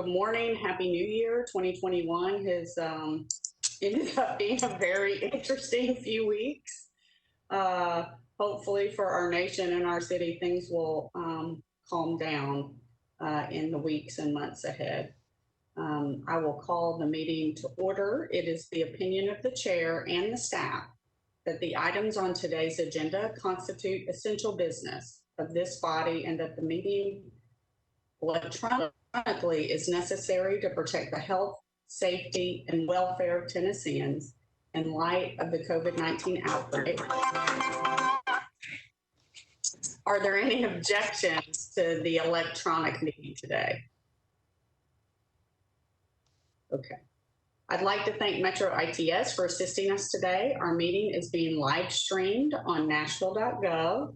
morning. Happy New Year. 2021 has ended up being a very interesting few weeks. Hopefully for our nation and our city, things will calm down in the weeks and months ahead. I will call the meeting to order. It is the opinion of the chair and the staff that the items on today's agenda constitute essential business of this body and that the meeting electronically is necessary to protect the health, safety, and welfare of Tennesseans in light of the COVID-19 outbreak. Are there any objections to the electronic meeting today? Okay. I'd like to thank Metro ITS for assisting us today. Our meeting is being live streamed on nashville.gov.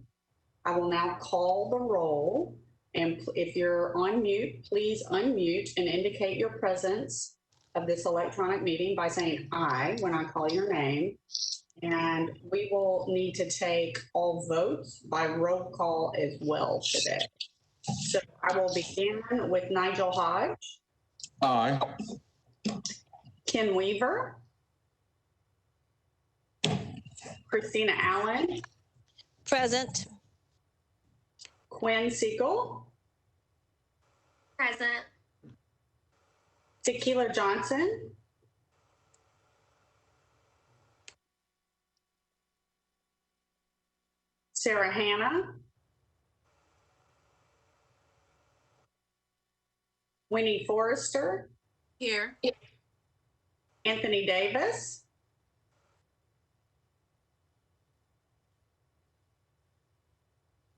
I will now call the roll. And if you're on mute, please unmute and indicate your presence of this electronic meeting by saying aye when I call your name. And we will need to take all votes by roll call as well today. So I will begin with Nigel Hodge. Aye. Ken Weaver. Christina Allen. Present. Quinn Siegel. Present. Tequila Johnson. Sarah Hanna. Winnie Forrester. Here. Anthony Davis.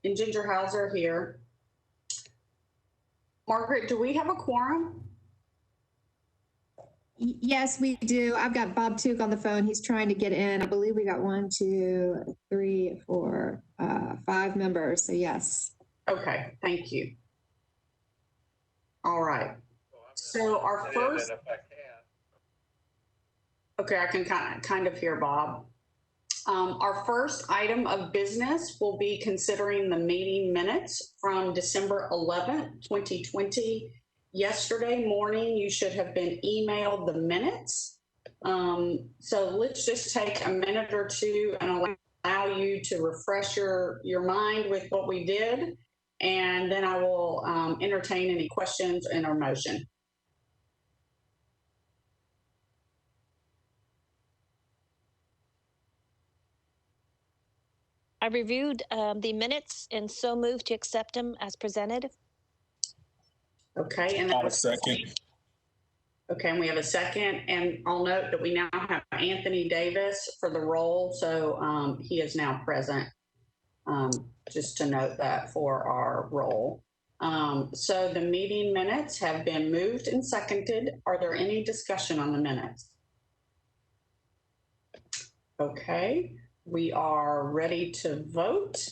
And Ginger Hauser here. Margaret, do we have a quorum? Yes, we do. I've got Bob Took on the phone. He's trying to get in. I believe we got 1, 2, 3, 4, 5 members. So yes. Okay, thank you. All right. So our first. Okay, I can kind of hear Bob. Our first item of business will be considering the meeting minutes from December 11th, 2020. Yesterday morning, you should have been emailed the minutes. So let's just take a minute or two and allow you to refresh your mind with what we did. And then I will entertain any questions in our motion. I reviewed the minutes and so moved to accept them as presented. Okay, and I'll second. Okay, and we have a second, and I'll note that we now have Anthony Davis for the role, so he is now present, just to note that for our role. So the meeting minutes have been moved and seconded. Are there any discussion on the minutes? Okay, we are ready to vote.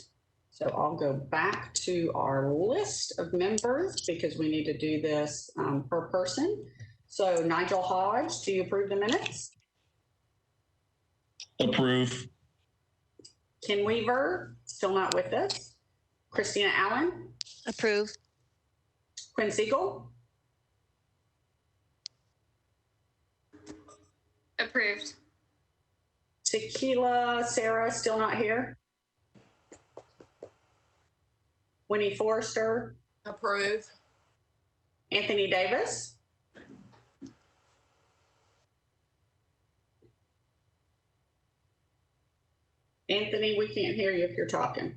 So I'll go back to our list of members because we need to do this per person. So Nigel Hodge, do you approve the minutes? Approve. Ken Weaver, still not with us. Christina Allen. Approve. Quinn Siegel. Approved. Tequila Sarah, still not here. Winnie Forrester. Approve. Anthony Davis. Anthony, we can't hear you if you're talking.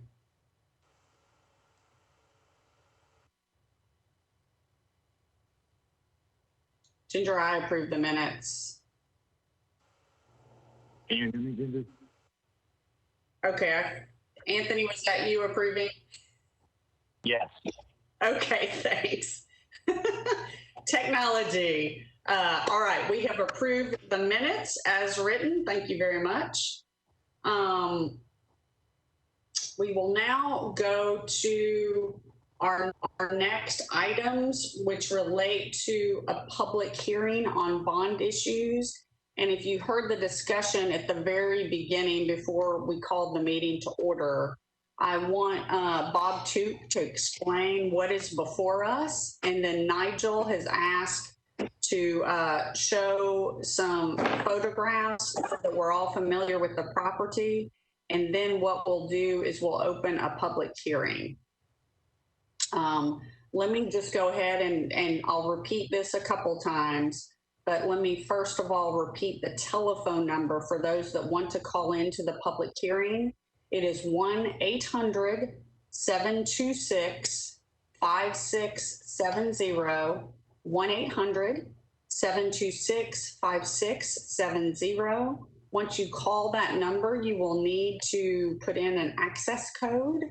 Ginger, I approve the minutes. Can you hear me, Ginger? Okay. Anthony, was that you approving? Yes. Okay, thanks. Technology. All right, we have approved the minutes as written. Thank you very much. We will now go to our next items, which relate to a public hearing on bond issues. And if you heard the discussion at the very beginning before we called the meeting to order, I want Bob Took to explain what is before us. And then Nigel has asked to show some photographs so that we're all familiar with the property. And then what we'll do is we'll open a public hearing. Let me just go ahead and I'll repeat this a couple times, but let me first of all repeat the telephone number for those that want to call into the public hearing. It is 1-800-726-5670, 1-800-726-5670. Once you call that number, you will need to put in an access code,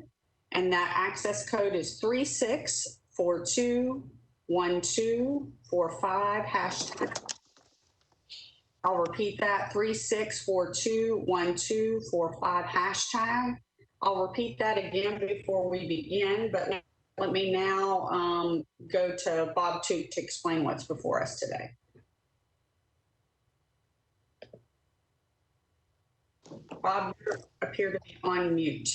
and that access code is 36421245 hashtag. I'll repeat that, 36421245 hashtag. I'll repeat that again before we begin, but let me now go to Bob to explain what's before us today. Bob, you appear to be on mute.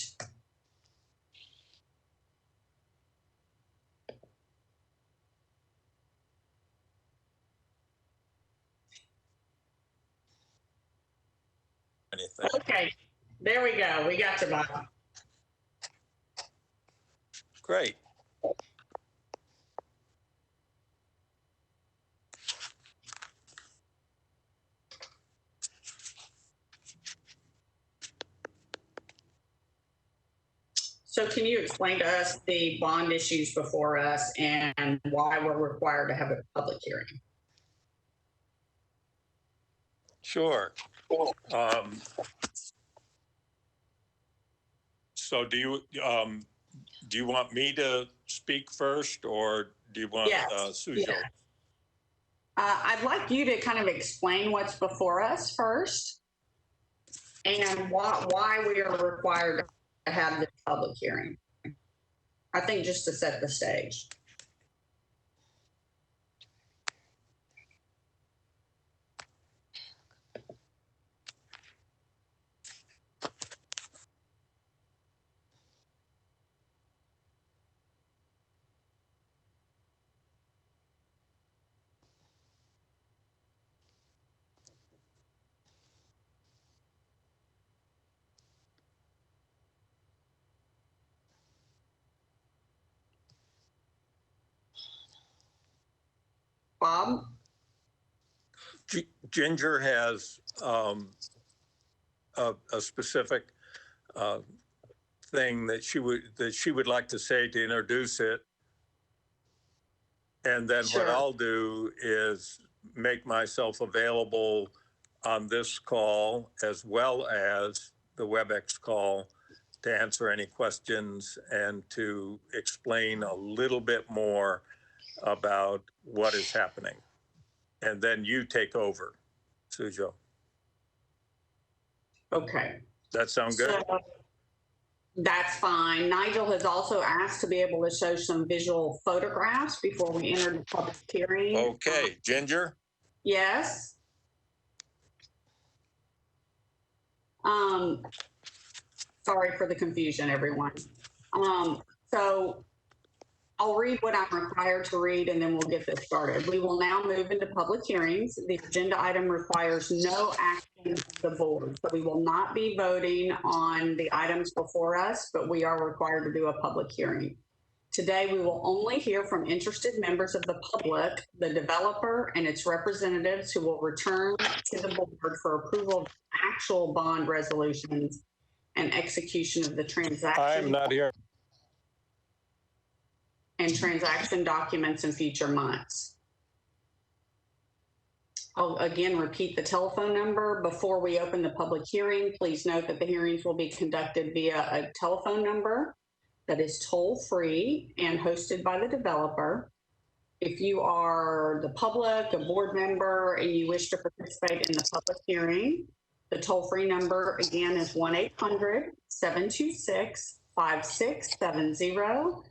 Anything. Okay, there we go. We got you, Bob. Great. So can you explain to us the bond issues before us and why we're required to have a public hearing? Sure. So do you want me to speak first, or do you want Yes. Suzhou? Yeah. I'd like you to kind of explain what's before us first and why we are required to have this public hearing. I think just to set the stage. Bob? Ginger has a specific thing that she would like to say to introduce it, and then Sure. what I'll do is make myself available on this call as well as the WebEx call to answer any questions and to explain a little bit more about what is happening. And then you take over, Suzhou. Okay. That sound good? So, that's fine. Nigel has also asked to be able to show some visual photographs before we enter the public hearing. Okay, Ginger? Yes. Sorry for the confusion, everyone. So I'll read what I'm required to read and then we'll get this started. We will now move into public hearings. The agenda item requires no action of the board. So we will not be voting on the items before us, but we are required to do a public hearing. Today, we will only hear from interested members of the public, the developer and its representatives who will return to the board for approval of actual bond resolutions and execution of the transaction. I'm not here. And transaction documents in future months. I'll again repeat the telephone number before we open the public hearing. Please note that the hearings will be conducted via a telephone number that is toll-free and hosted by the developer. If you are the public, a board member, and you wish to participate in the public hearing, the toll-free number again is 1-800-726-5670.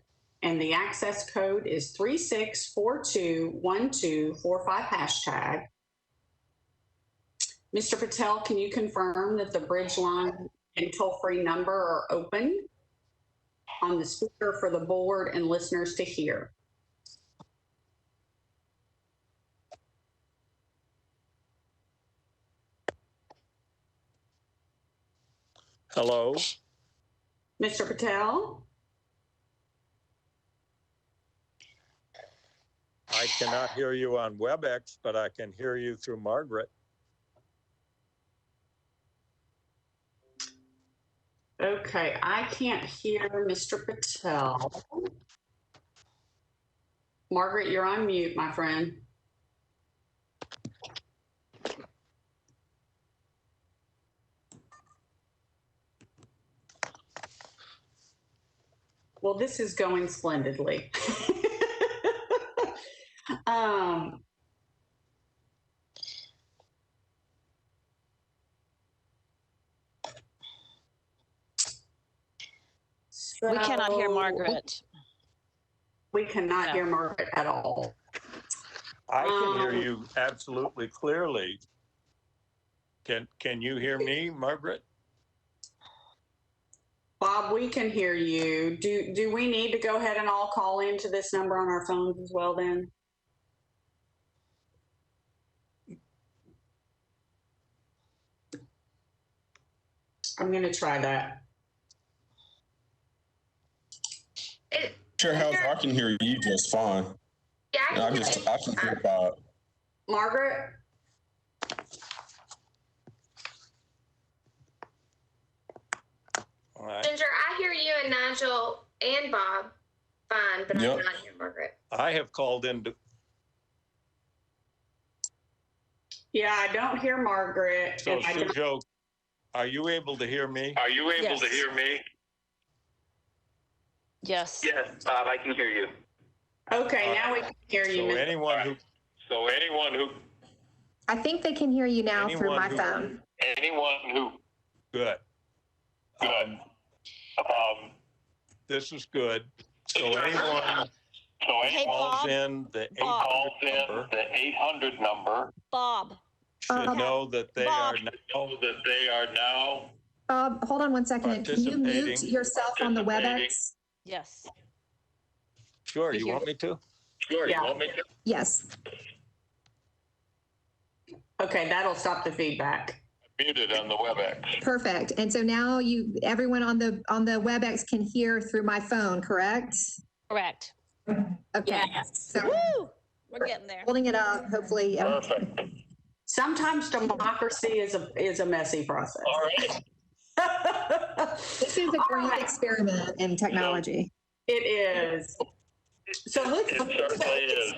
And the access code is 36421245 hashtag. Mr. Patel, can you confirm that the bridge line and toll-free number are open? on the speaker for the board and listeners to hear. Hello? Mr. Patel? I cannot hear you on WebEx, but I can hear you through Margaret. Okay, I can't hear Mr. Patel. Margaret, you're on mute, my friend. Well, this is going splendidly. We cannot hear so Margaret. We cannot No. hear Margaret at all. I can hear you absolutely clearly. Can you hear me, Margaret? Bob, we can hear you. Do we need to go ahead and all call into this number on our phones as well then? I'm going to try that. Sure, House, I can hear you just fine. Yeah, I And can I can hear Bob. Margaret? All right. Ginger, I hear you and Nigel and Bob fine, but Yep. I cannot hear Margaret. I have called into, Yeah, I don't hear Margaret. so and I don't- Sujo, are you able to hear me? Are you able to Yes. hear me? Yes. Yes, Bob, I can hear you. Okay, now we can hear you. So Ms. anyone who, I think they can hear you now through Anyone my who- phone. good. Good. This is good. So anyone Hey, calls Bob. in the Bob. 800 number Bob. should know that they Bob. are now Bob, hold on one second. Can you mute Participating. yourself on the WebEx? Yes. Sure, We you hear want me to? Sure, Yeah. you want me to? Yes. Okay, that'll stop the feedback. Muted on the WebEx. Perfect. And so now everyone on the WebEx can hear through my phone, correct? Correct. Okay. Yes. So Woo! We're getting there. holding it up, hopefully. Perfect. Sometimes democracy is a messy process. All right. This is a great experiment in technology. It is. So It certainly is.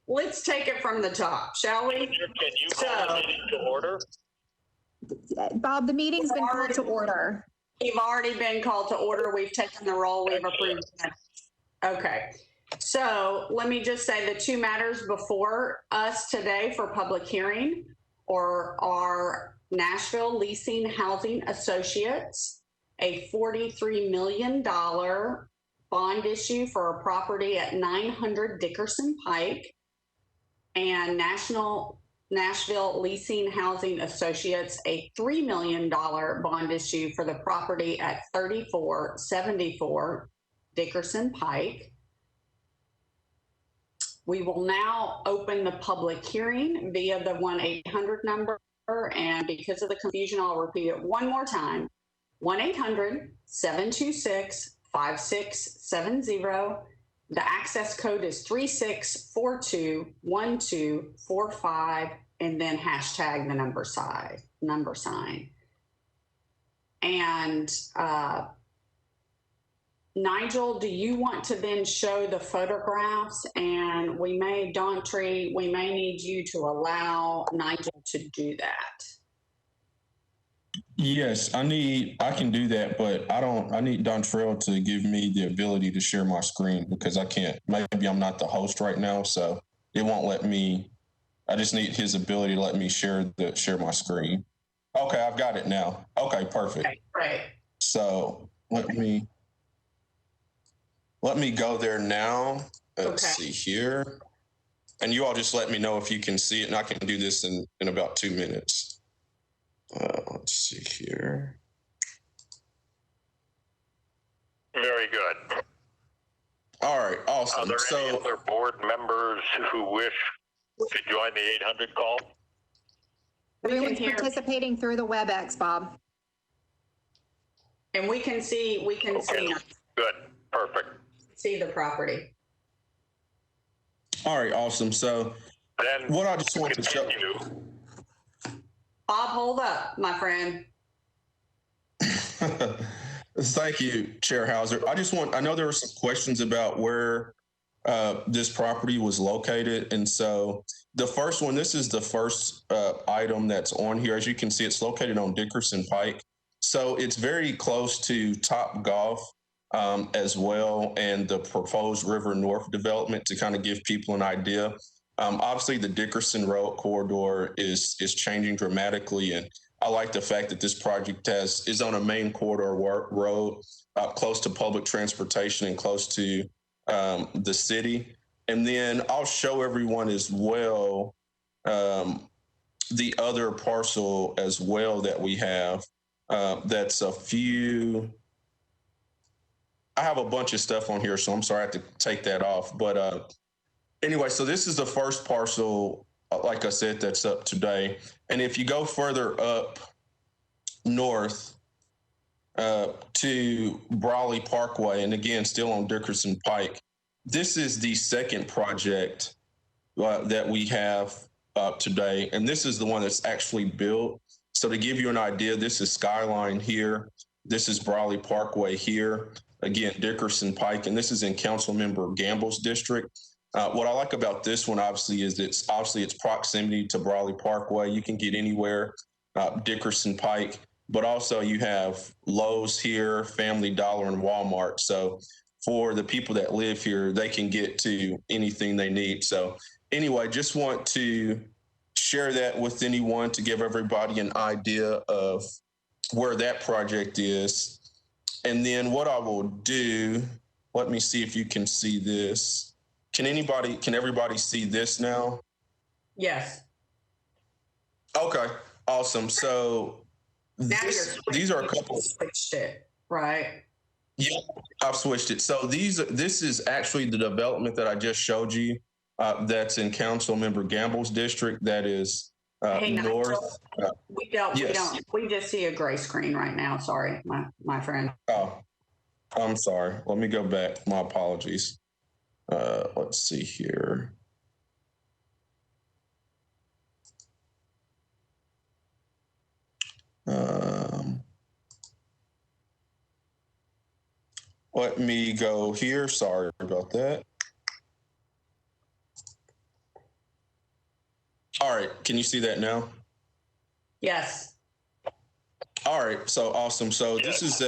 let's take it from the top, shall we? Can you call the meeting to order? Bob, the meeting's been called to order. We've already been called to order. We've taken the roll. We've approved. Okay. So let me just say the two matters before us today for public hearing are Nashville Leasing Housing Associates, a $43 million bond issue for a property at 900 Dickerson Pike, and Nashville Leasing Housing Associates, a $3 million bond issue for the property at 3474 Dickerson Pike. We will now open the public hearing via the 1-800 number, and because of the confusion, I'll repeat it one more time. 1-800-726-5670. The access code is 36421245, and then hashtag the number sign. And Nigel, do you want to then show the photographs? And Dawntree, we may need you to allow Nigel to do that. Yes, I can do that, but I need Dontrell to give me the ability to share my screen because I can't. Maybe I'm not the host right now, so it won't let me. I just need his ability to let me share my screen. Okay, I've got it now. Okay, perfect. Okay, great. So let me go there now. Let's see here. And you all just let me know if you can see it, and I can do this in about 2 minutes. Let's see here. Very good. All right, Are awesome. there any So other board members who wish to join the 800 call? We can Everyone's hear, participating through the WebEx, Bob. and we can see, Okay. Good. Perfect. see the property. all right, awesome. So Then what I just want to show. continue. Bob, hold up, my friend. Thank you, Chair Hauser. I know there were some questions about where this property was located. And so the first one, this is the first item that's on here. As you can see, it's located on Dickerson Pike. So it's very close to Top Golf as well, and the proposed River North development, to kind of give people an idea. Obviously, the Dickerson Road corridor is changing dramatically, and I like the fact that this project is on a main corridor road, close to public transportation and close to the city. And then I'll show everyone as well the other parcel as well that we have. That's a few. I have a bunch of stuff on here, so I'm sorry I have to take that off. But anyway, so this is the first parcel, like I said, that's up today. And if you go further up north to Brawley Parkway, and again, still on Dickerson Pike, this is the second project that we have today. And this is the one that's actually built. So to give you an idea, this is Skyline here. This is Brawley Parkway here. Again, Dickerson Pike, and this is in Councilmember Gamble's district. What I like about this one, obviously, is its proximity to Brawley Parkway. You can get anywhere, Dickerson Pike, but also you have Lowe's here, Family Dollar, and Walmart. So for the people that live here, they can get to anything they need. So anyway, just want to share that with anyone to give everybody an idea of where that project is. And then what I will do, let me see if you can see this. Can everybody see this now? Yes. Okay, awesome. So Now these are a couple. Switched it, right? Yeah, I've switched it. So this is actually the development that I just showed you. That's in Councilmember Gamble's district. That is Hey, north. Yes. We just see a gray screen right now. Sorry, my friend. Oh, I'm sorry. Let me go back. My apologies. Let's see here. Let me go here. Sorry about that. All right. Can you see that now? Yes. All right. So awesome. So this is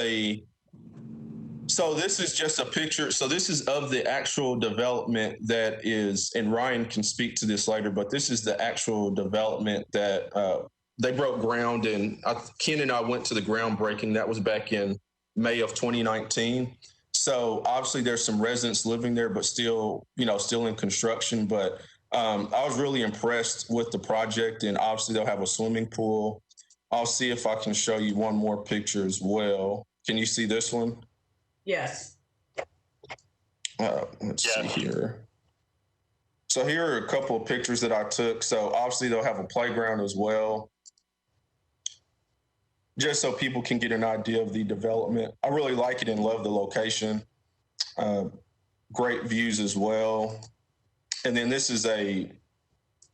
just a picture. So this is of the actual development that is, and Ryan can speak to this later, but this is the actual development that they broke ground, and Ken and I went to the groundbreaking. That was back in May of 2019. So obviously there's some residents living there, but still in construction. But I was really impressed with the project, and obviously they'll have a swimming pool. I'll see if I can show you one more picture as well. Can you see this one? Yes. Let's see here. So here are a couple of pictures that I took. So obviously they'll have a playground as well, just so people can get an idea of the development. I really like it and love the location. Great views as well. And then this is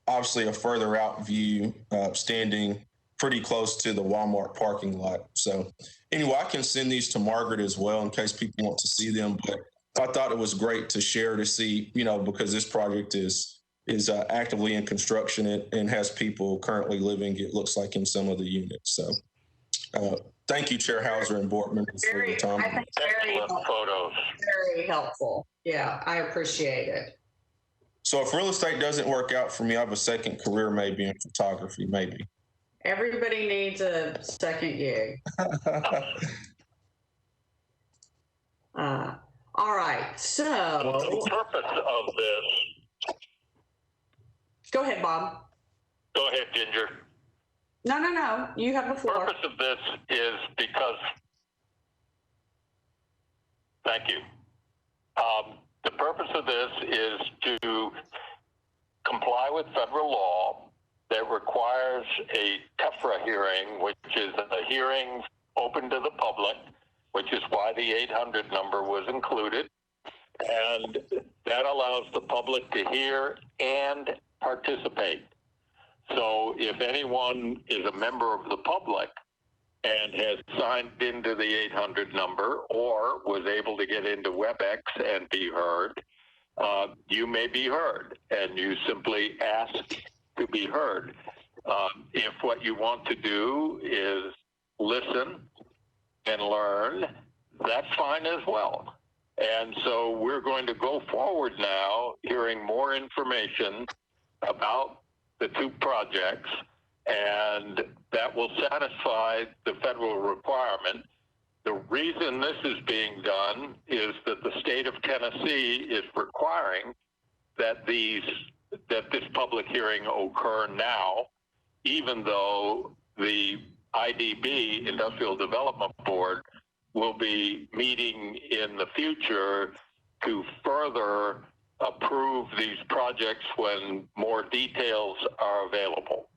obviously a further out view, standing pretty close to the Walmart parking lot. So anyway, I can send these to Margaret as well in case people want to see them. But I thought it was great to share, to see, because this project is actively in construction and has people currently living, it looks like, in some of the units. So thank you, Chair Hauser and board members, for your time. I think Excellent photos. very helpful. Yeah, I appreciate it. So if real estate doesn't work out for me, I have a second career maybe in photography, maybe. Everybody needs a second gig. All right, so Well, the purpose of this, go ahead, Bob. go ahead, Ginger. No, you have the The floor. purpose of this is because Thank you. The purpose of this is to comply with federal law that requires a TEFRA hearing, which is a hearing open to the public, which is why the 800 number was included. And that allows the public to hear and participate. So if anyone is a member of the public and has signed into the 800 number or was able to get into WebEx and be heard, you may be heard, and you simply ask to be heard. If what you want to do is listen and learn, that's fine as well. And so we're going to go forward now, hearing more information about the two projects, and that will satisfy the federal requirement. The reason this is being done is that the state of Tennessee is requiring that this public hearing occur now, even though the IDB, Industrial Development Board, will be meeting in the future to further approve these projects when more details are available.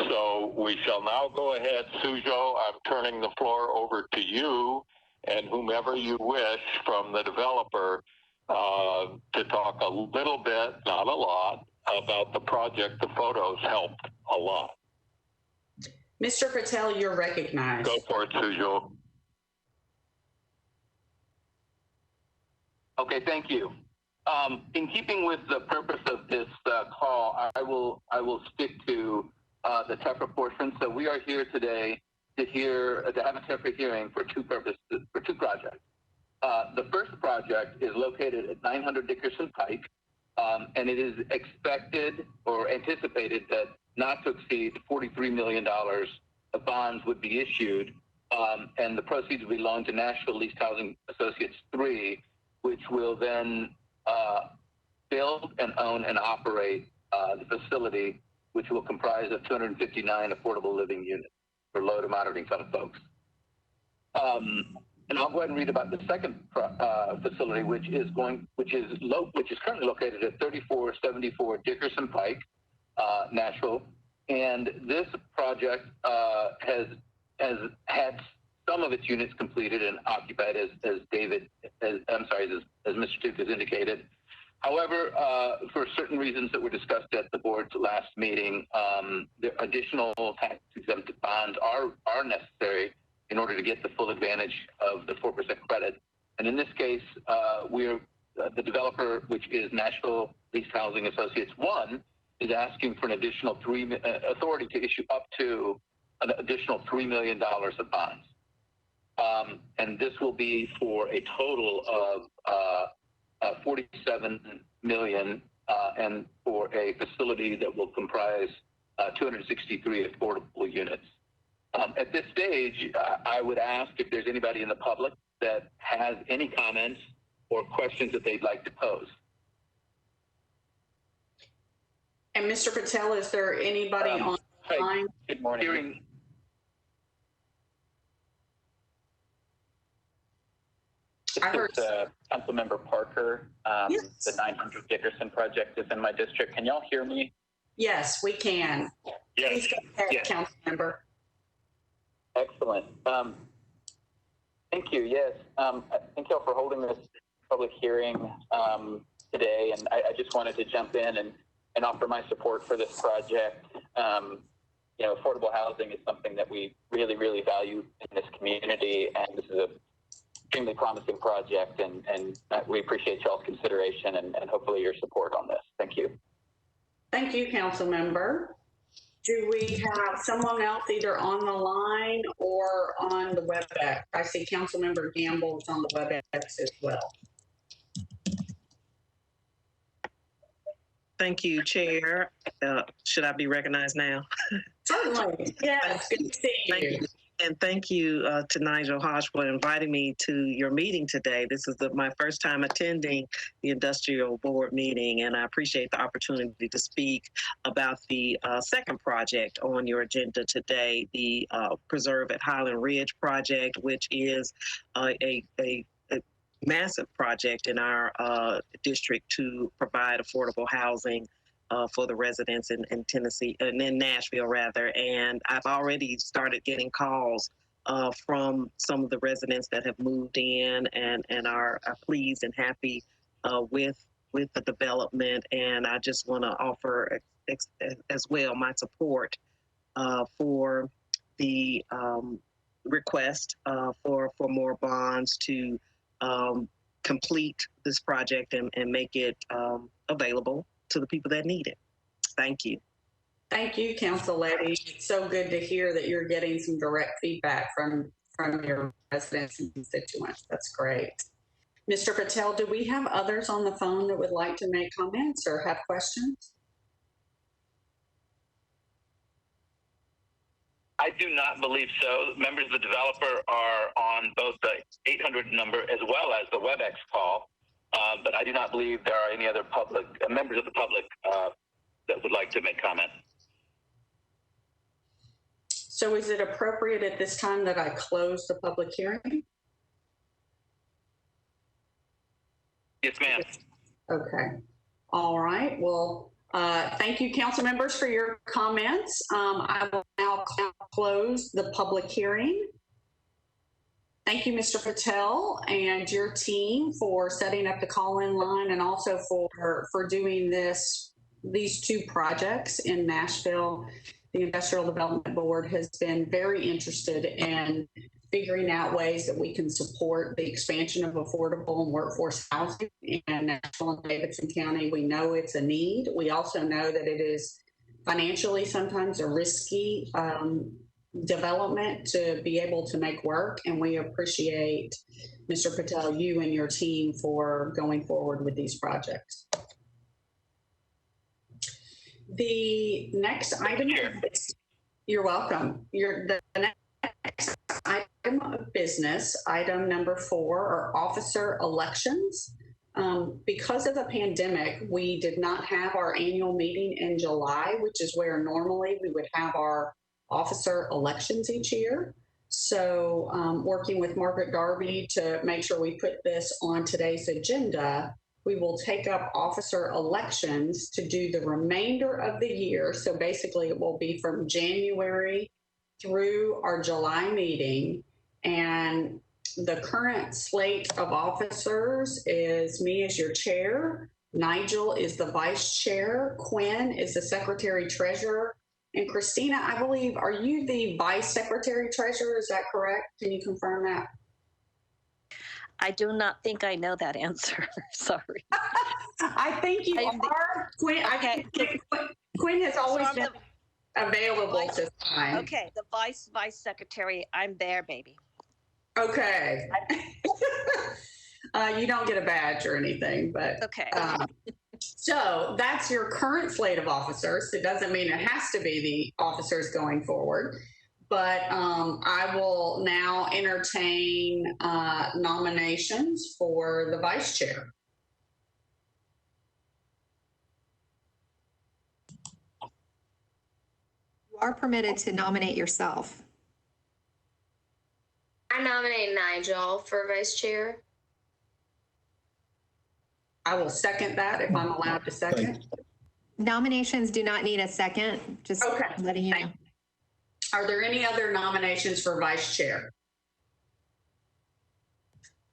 So we shall now go ahead, Sujo, I'm turning the floor over to you and whomever you wish from the developer to talk a little bit, not a lot, about the project. The photos helped a lot. Mr. Patel, you're recognized. Go for it, Sujo. Okay, thank you. In keeping with the purpose of this call, I will stick to the TEFRA portion. So we are here today to have a TEFRA hearing for two purposes, for two projects. The first project is located at 900 Dickerson Pike, and it is expected or anticipated that not to exceed $43 million of bonds would be issued, and the proceeds will be loaned to Nashville Leased Housing Associates 3, which will then build and own and operate the facility, which will comprise of 259 affordable living units for low to moderate income folks. And I'll go ahead and read about the second facility, which is currently located at 3474 Dickerson Pike, Nashville. And this project has had some of its units completed and occupied, as Mr. Duke has indicated. However, for certain reasons that were discussed at the board's last meeting, the additional tax-exempt bonds are necessary in order to get the full advantage of the 4% credit. And in this case, the developer, which is Nashville Leased Housing Associates 1, is asking for an additional authority to issue up to an additional $3 million of bonds. And this will be for a total of $47 million, and for a facility that will comprise 263 affordable units. At this stage, I would ask if there's anybody in the public that has any comments or questions that they'd like to pose. And Mr. Patel, is there anybody on the line? Good morning. I heard Councilmember Parker. Yes. The 900 Dickerson project is in my district. Can y'all hear me? Yes, we can. Yes. Please go ahead, Yes. council member. Excellent. Thank you. Yes. Thank y'all for holding this public hearing today. And I just wanted to jump in and offer my support for this project. Affordable housing is something that we really, really value in this community. And this is a extremely promising project, and we appreciate y'all's consideration and hopefully your support on this. Thank you. Thank you, council member. Do we have someone else either on the line or on the WebEx? I see council member Gamble is on the WebEx as well. Thank you, Chair. Should I be recognized now? Certainly. Yes, good to see you. Thank you. And thank you to Nigel Hodge for inviting me to your meeting today. This is my first time attending the Industrial Board meeting, and I appreciate the opportunity to speak about the second project on your agenda today, the Preserve at Highland Ridge project, which is a massive project in our district to provide affordable housing for the residents in Tennessee and in Nashville rather. And I've already started getting calls from some of the residents that have moved in and are pleased and happy with the development. And I just want to offer as well my support for the request for more bonds to complete this project and make it available to the people that need it. Thank you. Thank you, Council Lady. It's so good to hear that you're getting some direct feedback from your residents and constituents. That's great. Mr. Patel, do we have others on the phone that would like to make comments or have questions? I do not believe so. Members of the developer are on both the 800 number as well as the WebEx call, but I do not believe there are any other public members of the public that would like to make comment. So is it appropriate at this time that I close the public hearing? Yes, ma'am. Okay. All right. Well, thank you, council members, for your comments. I will now close the public hearing. Thank you, Mr. Patel and your team for setting up the call-in line and also for doing these two projects in Nashville. The Industrial Development Board has been very interested in figuring out ways that we can support the expansion of affordable and workforce housing in Nashville and Davidson County. We know it's a need. We also know that it is financially sometimes a risky development to be able to make work. And we appreciate, Mr. Patel, you and your team for going forward with these projects. The next item, you're welcome. The next item of business, item number 4, are officer elections. Because of the pandemic, we did not have our annual meeting in July, which is where normally we would have our officer elections each year. So working with Margaret Darby to make sure we put this on today's agenda, we will take up officer elections to do the remainder of the year. So basically it will be from January through our July meeting. And the current slate of officers is me as your chair, Nigel is the vice chair, Quinn is the secretary treasurer, and Christina, I believe, are you the vice secretary treasurer? Is that correct? Can you confirm that? I do not think I know that answer. Sorry. I think you are, Quinn. Okay. Quinn has always been available to sign. Okay, the vice secretary. I'm there, baby. Okay. You don't get a badge or anything, but okay. So that's your current slate of officers. It doesn't mean it has to be the officers going forward, but I will now entertain nominations for the vice chair. You are permitted to nominate yourself. I nominate Nigel for vice chair. I will second that if I'm allowed to second. Nominations do not need a second, just okay. Letting you know. Are there any other nominations for vice chair?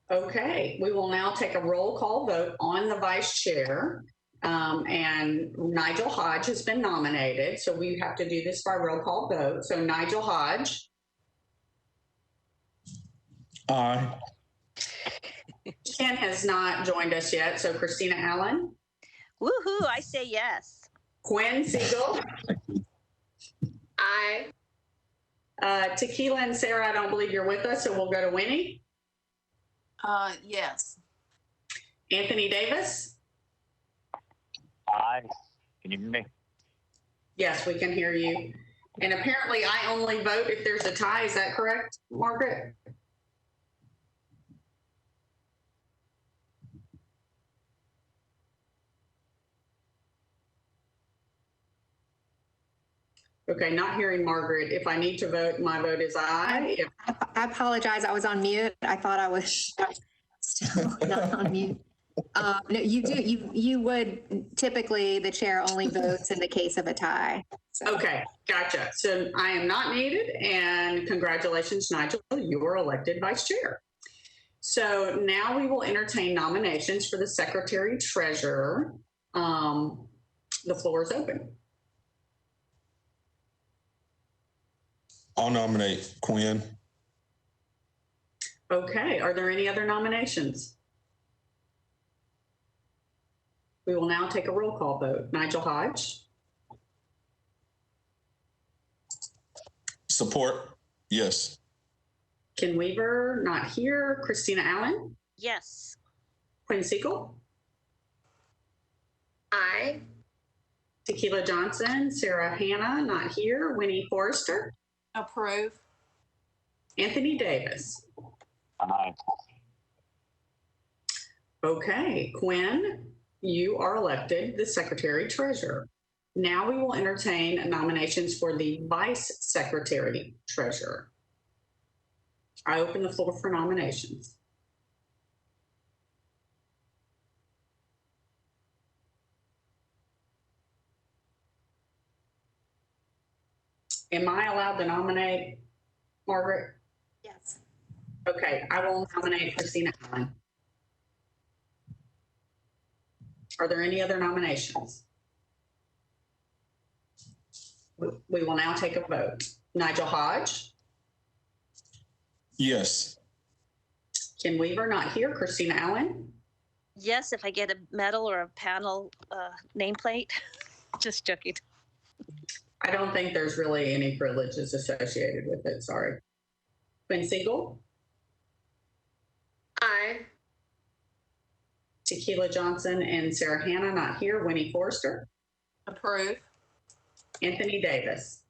Okay, we will now take a roll call vote on the vice chair. And Nigel Hodge has been nominated, so we have to do this by roll call vote. So Nigel Hodge. Aye. Ken has not joined us yet, so Christina Allen. Woohoo, I say yes. Quinn Siegel. Aye. Tequila and Sarah, I don't believe you're with us, so we'll go to Winnie. Yes. Anthony Davis. Aye. Can you hear me? Yes, we can hear you. And apparently I only vote if there's a tie. Is that correct, Margaret? Okay, not hearing Margaret. If I need to vote, my vote is aye. I apologize. I was on mute. I thought I was Not on mute. No, you do. You would typically, the chair only votes in the case of a tie. So. Okay, gotcha. So I am not needed, and congratulations, Nigel. You were elected vice chair. So now we will entertain nominations for the secretary treasurer. The floor is open. I'll nominate Quinn. Okay, are there any other nominations? We will now take a roll call vote. Nigel Hodge. Support, yes. Ken Weaver, not here. Christina Allen. Yes. Quinn Siegel. Aye. Tequila Johnson. Sarah Hanna, not here. Winnie Forrester. Approve. Anthony Davis. Aye. Okay, Quinn, you are elected the secretary treasurer. Now we will entertain nominations for the vice secretary treasurer. I open the floor for nominations. Am I allowed to nominate, Margaret? Yes. Okay, I will nominate Christina Allen. Are there any other nominations? We will now take a vote. Nigel Hodge. Yes. Ken Weaver, not here. Christina Allen. Yes, if I get a medal or a panel nameplate. Just joking. I don't think there's really any privileges associated with it. Sorry. Quinn Siegel. Aye. Tequila Johnson and Sarah Hanna, not here. Winnie Forrester. Approve. Anthony Davis.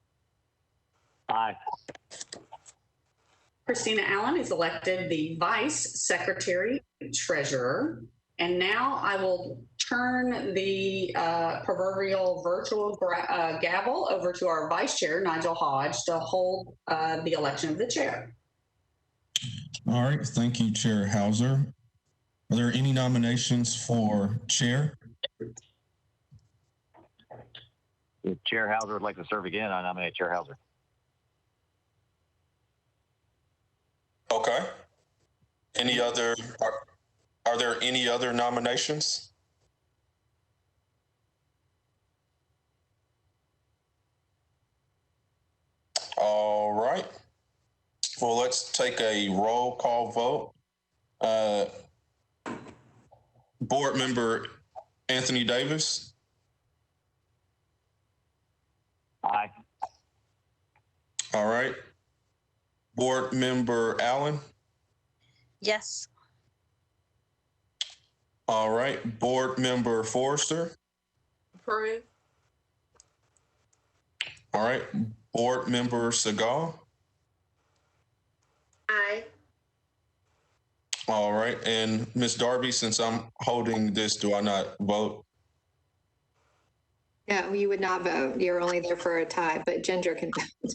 Aye. Christina Allen is elected the vice secretary treasurer. And now I will turn the proverbial virtual gavel over to our vice chair, Nigel Hodge, to hold the election of the chair. All right. Thank you, Chair Hauser. Are there any nominations for chair? If Chair Hauser would like to serve again, I nominate Chair Hauser. Okay. Any other, are there any other nominations? All right. Well, let's take a roll call vote. Board member Anthony Davis. Aye. All right. Board member Allen. Yes. All right. Board member Forrester. Approve. All right. Board member Segal. Aye. All right. And Ms. Darby, since I'm holding this, do I not vote? No, you would not vote. You're only there for a tie, but Ginger can vote.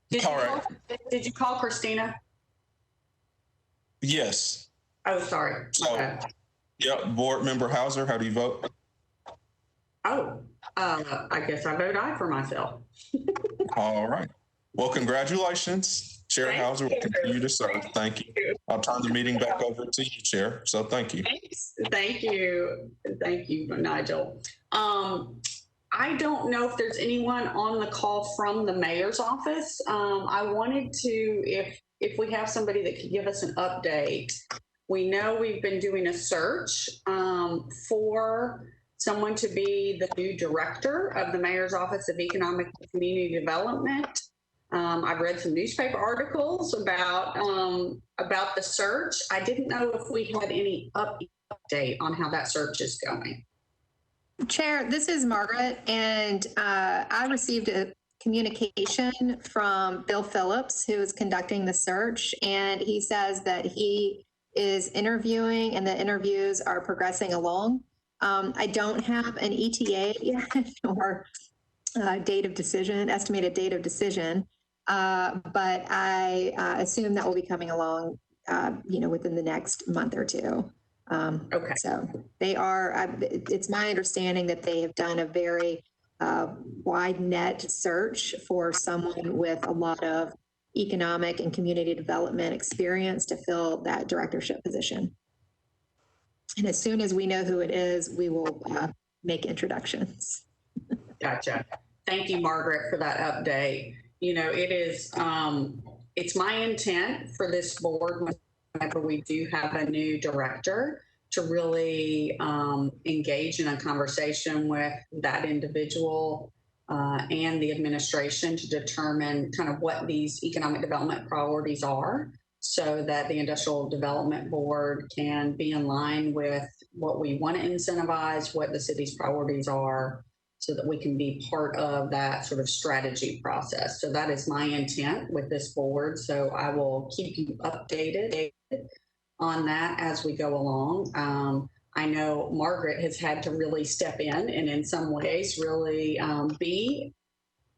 Did you call Christina? Yes. Oh, sorry. So, Okay. Yep. Board member Hauser, how do you vote? Oh, I guess I vote aye for myself. All right. Well, congratulations. Chair Thank Hauser will you. continue to serve. Thank you. I'll turn the meeting back over to you, Chair. So thank you. Thanks. Thank you. Thank you, Nigel. I don't know if there's anyone on the call from the mayor's office. I wanted to, if we have somebody that could give us an update. We know we've been doing a search for someone to be the new director of the Mayor's Office of Economic and Community Development. I've read some newspaper articles about the search. I didn't know if we had any update on how that search is going. Chair, this is Margaret, and I received a communication from Bill Phillips, who is conducting the search, and he says that he is interviewing and the interviews are progressing along. I don't have an ETA yet or date of decision, estimated date of decision, but I assume that will be coming along within the next month or two. Okay. So they are, it's my understanding that they have done a very wide net search for someone with a lot of economic and community development experience to fill that directorship position. And as soon as we know who it is, we will make introductions. Gotcha. Thank you, Margaret, for that update. It is, it's my intent for this board, whenever we do have a new director, to really engage in a conversation with that individual and the administration to determine kind of what these economic development priorities are, so that the Industrial Development Board can be in line with what we want to incentivize, what the city's priorities are, so that we can be part of that sort of strategy process. So that is my intent with this board. So I will keep you updated on that as we go along. I know Margaret has had to really step in and in some ways really be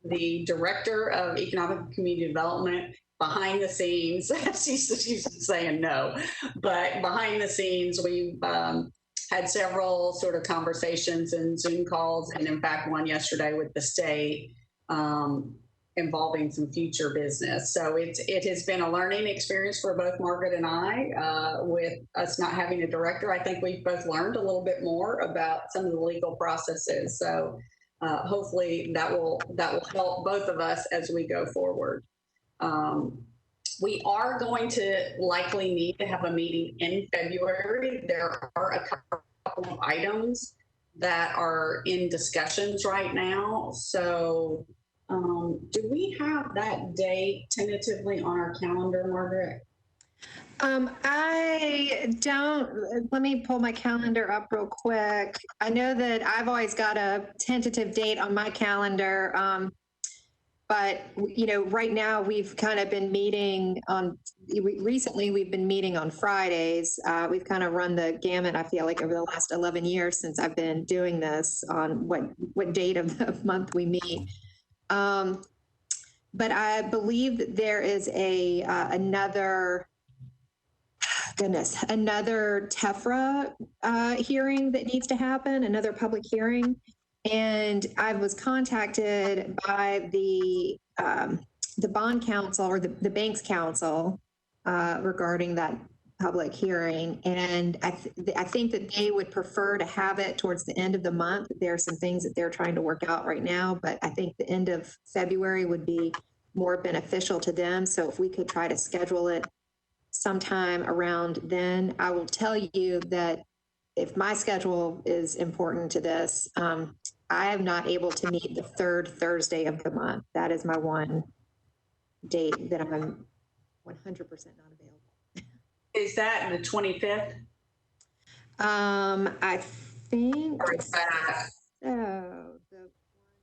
the director of economic and community development behind the scenes. she's saying no, but behind the scenes, we've had several sort of conversations and Zoom calls, and in fact, one yesterday with the state involving some future business. So it has been a learning experience for both Margaret and I. With us not having a director, I think we've both learned a little bit more about some of the legal processes. So hopefully that will help both of us as we go forward. We are going to likely need to have a meeting in February. There are a couple of items that are in discussions right now. So do we have that date tentatively on our calendar, Margaret? I don't, let me pull my calendar up real quick. I know that I've always got a tentative date on my calendar. But, right now we've kind of been meeting recently we've been meeting on Fridays. We've kind of run the gamut, I feel like, over the last 11 years since I've been doing this on what date of the month we meet. But I believe that there is another TEFRA hearing that needs to happen, another public hearing. And I was contacted by the bond counsel or the bank's counsel regarding that public hearing. And I think that they would prefer to have it towards the end of the month. There are some things that they're trying to work out right now, but I think the end of February would be more beneficial to them. So if we could try to schedule it sometime around then. I will tell you that if my schedule is important to this, I am not able to meet the third Thursday of the month. That is my one date that I'm 100% not available. Is that the 25th? I think Or is that? so.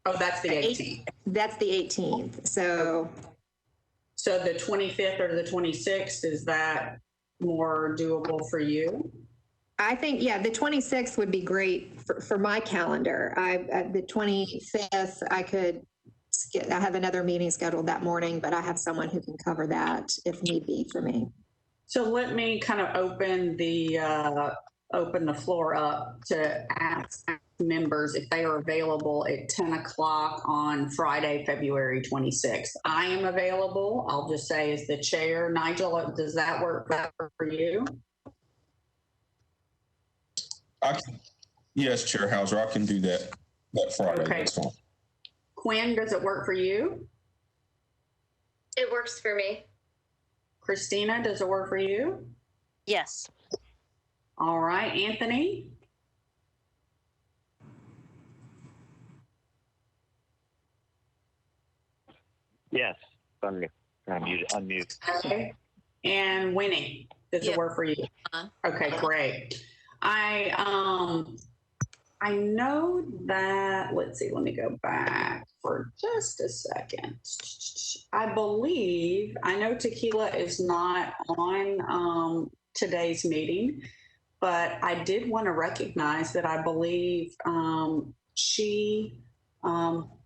Oh, that's the 18th. That's the 18th. So the 25th or the 26th, is that more doable for you? I think, yeah, the 26th would be great for my calendar. The 25th, I have another meeting scheduled that morning, but I have someone who can cover that if need be for me. So let me kind of open the floor up to ask members if they are available at 10 o'clock on Friday, February 26th. I am available. I'll just say as the chair. Nigel, does that work for you? Yes, Chair Hauser, I can do that Friday. Okay. That's fine. Quinn, does it work for you? It works for me. Christina, does it work for you? Yes. All right, Anthony? Yes. Unmute. Okay. And Winnie, does it work for you? Okay, great. I know that, let's see, let me go back for just a second. I know Tequila is not on today's meeting, but I did want to recognize that I believe she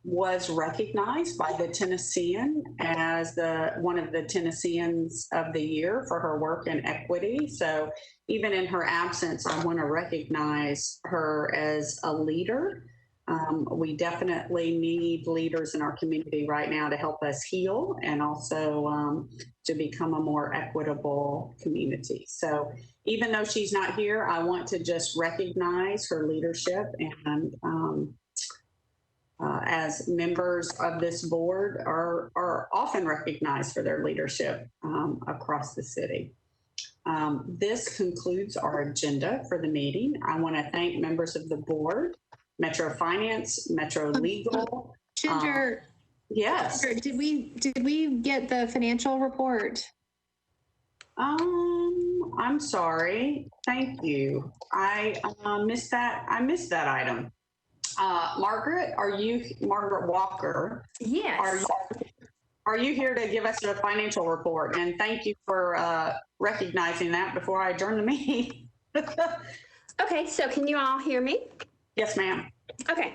was recognized by the Tennessean as one of the Tennesseans of the year for her work in equity. So even in her absence, I want to recognize her as a leader. We definitely need leaders in our community right now to help us heal and also to become a more equitable community. So even though she's not here, I want to just recognize her leadership, and as members of this board are often recognized for their leadership across the city. This concludes our agenda for the meeting. I want to thank members of the board, Metro Finance, Metro Legal. Ginger, yes. Ginger, did we get the financial report? I'm sorry. Thank you. I missed that. I missed that item. Margaret, Margaret Walker? Yes. Are you here to give us a financial report? And thank you for recognizing that before I adjourn the meeting. Okay, so can you all hear me? Yes, ma'am. Okay.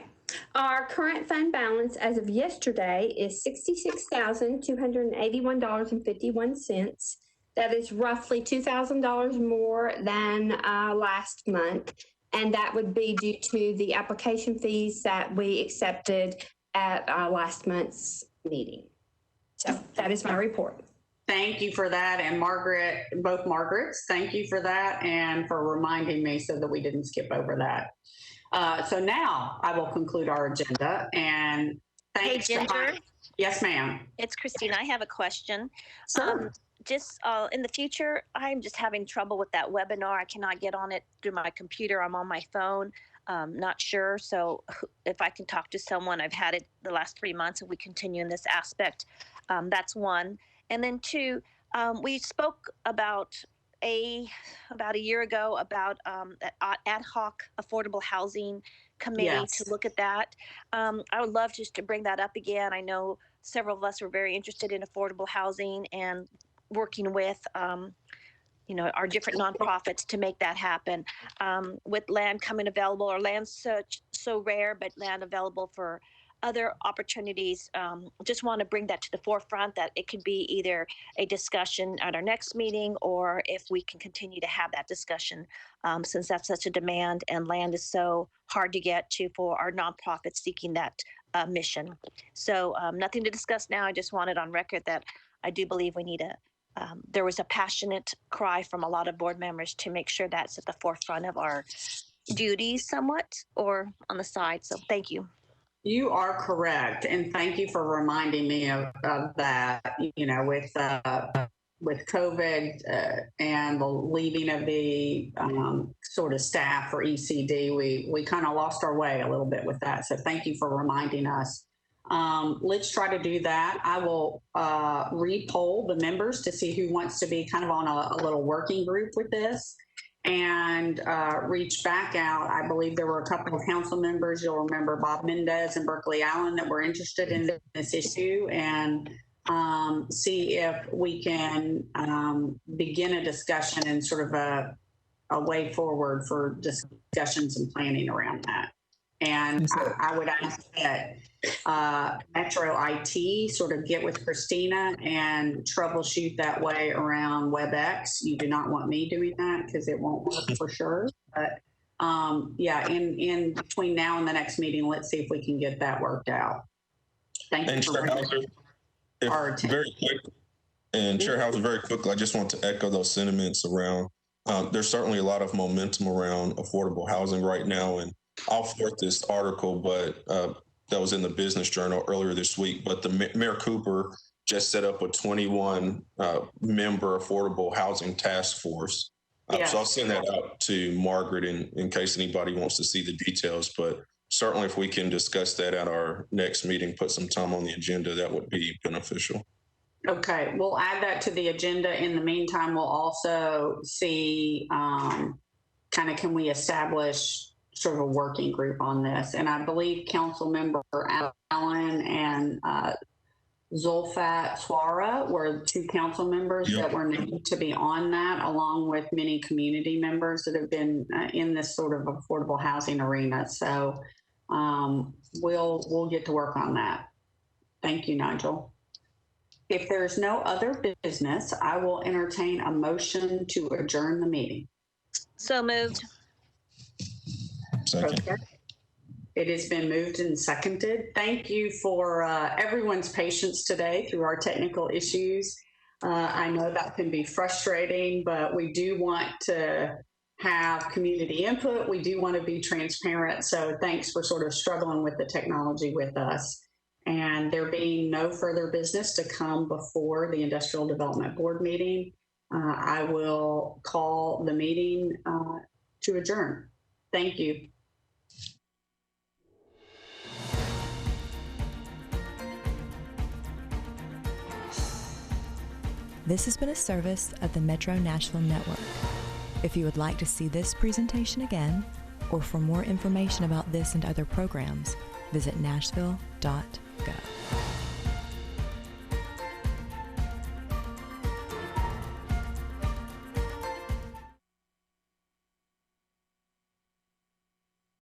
Our current fund balance as of yesterday is $66,281.51. That is roughly $2,000 more than last month. And that would be due to the application fees that we accepted at last month's meeting. So that is my report. Thank you for that. And Margaret, both Margarets, thank you for that and for reminding me so that we didn't skip over that. So now I will conclude our agenda, and thanks. Hey, Ginger. Yes, ma'am. It's Christina. I have a question. Sure. Just in the future, I'm just having trouble with that webinar. I cannot get on it through my computer. I'm on my phone. Not sure. So if I can talk to someone, I've had it the last 3 months, and we continue in this aspect. That's one. And then two, we spoke about about a year ago about that ad hoc affordable housing committee. Yes. To look at that. I would love just to bring that up again. I know several of us are very interested in affordable housing and working with our different nonprofits to make that happen. With land coming available, or land so rare, but land available for other opportunities. Just want to bring that to the forefront, that it could be either a discussion at our next meeting, or if we can continue to have that discussion, since that's such a demand and land is so hard to get to for our nonprofits seeking that mission. So nothing to discuss now. I just wanted on record that I do believe we need there was a passionate cry from a lot of board members to make sure that's at the forefront of our duties somewhat, or on the side. So thank you. You are correct, and thank you for reminding me of that. With COVID and the leaving of the sort of staff for ECD, we kind of lost our way a little bit with that. So thank you for reminding us. Let's try to do that. I will re-poll the members to see who wants to be kind of on a little working group with this, and reach back out. I believe there were a couple of council members, you'll remember Bob Mendez and Berkeley Allen, that were interested in this issue, and see if we can begin a discussion and sort of a way forward for discussions and planning around that. And I would ask that Metro IT sort of get with Christina and troubleshoot that way around WebEx. You do not want me doing that because it won't work for sure. But yeah, in between now and the next meeting, let's see if we can get that worked out. Thank you for our attention. Very quick, and Chair Hauser, very quickly, I just want to echo those sentiments around. There's certainly a lot of momentum around affordable housing right now, and I'll forward this article, but that was in the Business Journal earlier this week. But the Mayor Cooper just set up a 21-member affordable housing task force. So I'll send that out to Margaret in case anybody wants to see the details. But certainly, if we can discuss that at our next meeting, put some time on the agenda, that would be beneficial. Okay, we'll add that to the agenda. In the meantime, we'll also see kind of can we establish sort of a working group on this. And I believe Council Member Allen and Zulfat Swara were two council members that were named to be on that, along with many community members that have been in this sort of affordable housing arena. So we'll get to work on that. Thank you, Nigel. If there's no other business, I will entertain a motion to adjourn the meeting. So moved. Second. Okay. It has been moved and seconded. Thank you for everyone's patience today through our technical issues. I know that can be frustrating, but we do want to have community input. We do want to be transparent. So thanks for sort of struggling with the technology with us. And there being no further business to come before the Industrial Development Board meeting, I will call the meeting to adjourn. Thank you. This has been a service of the Metro Nashville Network. If you would like to see this presentation again, or for more information about this and other programs, visit nashville.gov.